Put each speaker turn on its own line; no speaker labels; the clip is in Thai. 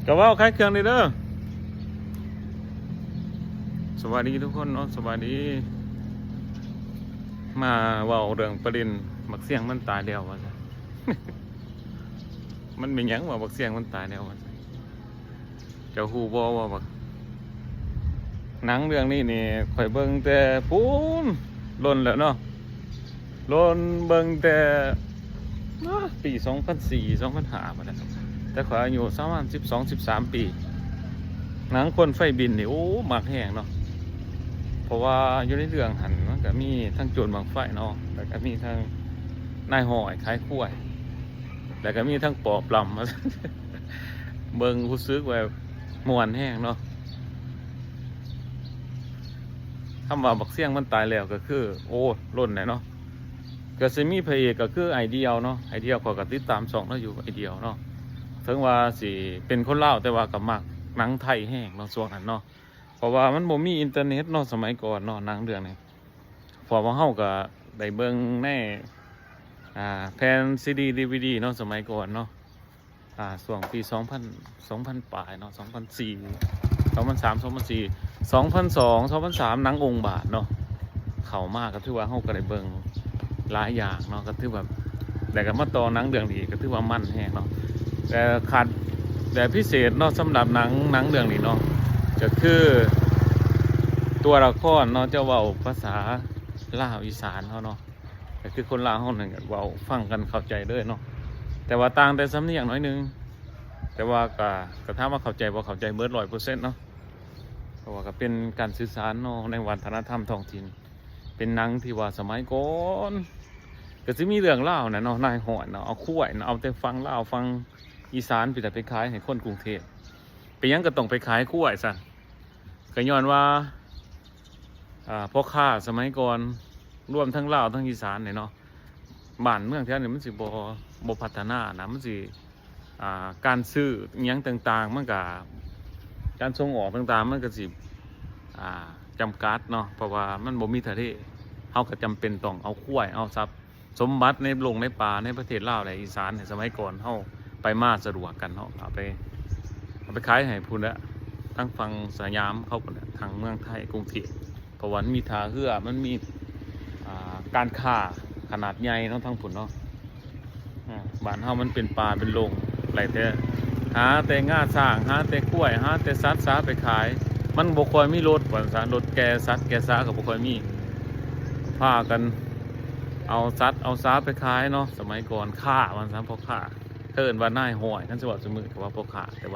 ก็ว่าคล้ายเครื่องนี่เด้อสวัสดีทุกคนเนาะสวัสดีมาเว้าเรื่องประเด็นบักเสียงมันตายแล้วว่าซั่น มันเป็นหยังว่าบักเสียงมันตายแล้วว่าซั่นเจ้าฮู้บ่ว่าบักหนังเรื่องนี้นี่ข่อยเบิ่งแต่ปูนล้นแล้วเนาะล้นเบิ่งแต่ปี2004 2005บ่ได้แต่ข่อยอายุประมาณ12-13 ปีหนังคนไฟบินนี่โอ้มักแฮงเนาะเพราะว่าอยู่ในเรื่องหันมันก็มีทั้งโจรบังไฟเนาะแล้วก็มีทั้งนายห้อยขายกล้วยแล้วก็มีทั้งปอบลำ เบิ่งรู้สึกว่าม่วนแฮงเนาะคำว่าบักเสียงมันตายแล้วก็คือโอ้ล้นเลยเนาะก็สิมีพระเอกก็คือไอเดียวเนาะไอเดียวก็ติดตามช่องเราอยู่ไอเดียวเนาะถึงว่าสิเป็นคนลาวแต่ว่าก็มักหนังไทยแห้งเนาะช่วงนั้นเนาะเพราะว่ามันบ่มีอินเทอร์เน็ตเนาะสมัยก่อนเนาะหนังเรื่องนี้พอว่าเฮาก็ได้เบิ่งในแผ่นซีดีดีวีดีเนาะสมัยก่อนเนาะช่วงปี2000ปลายเนาะ2004 2003 2004 2002 2003หนังองค์บาทเนาะเข้ามาก็ถือว่าเฮาก็ได้เบิ่งหลายอย่างเนาะก็ถือว่าแต่ก็มาต่อหนังเรื่องนี้ก็ถือว่ามันแฮงเนาะแต่ขาดแต่พิเศษเนาะสำหรับหนังเรื่องนี้เนาะก็คือตัวละครเนาะจะเว้าภาษาลาวอีสานเฮาเนาะก็คือคนลาวเฮานั่นก็เว้าฟังกันเข้าใจเลยเนาะแต่ว่าต่างแต่สำเนียงน้อยนึงแต่ว่าก็ถามว่าเข้าใจบ่เข้าใจเบิด 100% เนาะเพราะว่าก็เป็นการสื่อสารเนาะในวัฒนธรรมท้องถิ่นเป็นหนังที่ว่าสมัยก่อนก็สิมีเรื่องเล่าน่ะเนาะนายห้อยเนาะเอาคุ้ยเนาะเอาแต่ฟังลาวฟังอีสานไปแต่ไปขายให้คนกรุงเทพไปยังก็ต้องไปขายคุ้ยซั่นก็ย้อนว่าพ่อค้าสมัยก่อนรวมทั้งลาวทั้งอีสานเนี่ยเนาะบ้านเมืองแถวนี้มันสิบ่พัฒนานะมันสิการซื้ออิหยังต่างๆมันก็การส่งออกต่างๆมันก็สิจำกัดเนาะเพราะว่ามันบ่มีทะเลเฮาก็จำเป็นต้องเอาคุ้ยเอาทรัพย์สมบัติในในป่าในประเทศลาวและอีสานในสมัยก่อนเฮาไปมาสะดวกกันเนาะเอาไปขายให้พุ่นละทั้งฝั่งสยามเข้าพุ่นละทางเมืองไทยกรุงเทพเพราะว่ามันมีท่าเรือมันมีการค้าขนาดใหญ่เนาะทั้งพุ่นเนาะบ้านเฮามันเป็นป่าเป็นโรงไหลแต่หาแต่ง่าสร้างหาแต่กล้วยหาแต่สัตว์สาไปขายมันบ่ค่อยมีรถว่าซั่นรถแก่สัตว์แก่สาก็บ่ค่อยมีพากันเอาสัตว์เอาสาไปขายเนาะสมัยก่อนฆ่าว่าซั่นพ่อค้าเอิ้นว่านายห้อยคันสิว่าสมือก็ว่าพ่อค้าแต่ว่า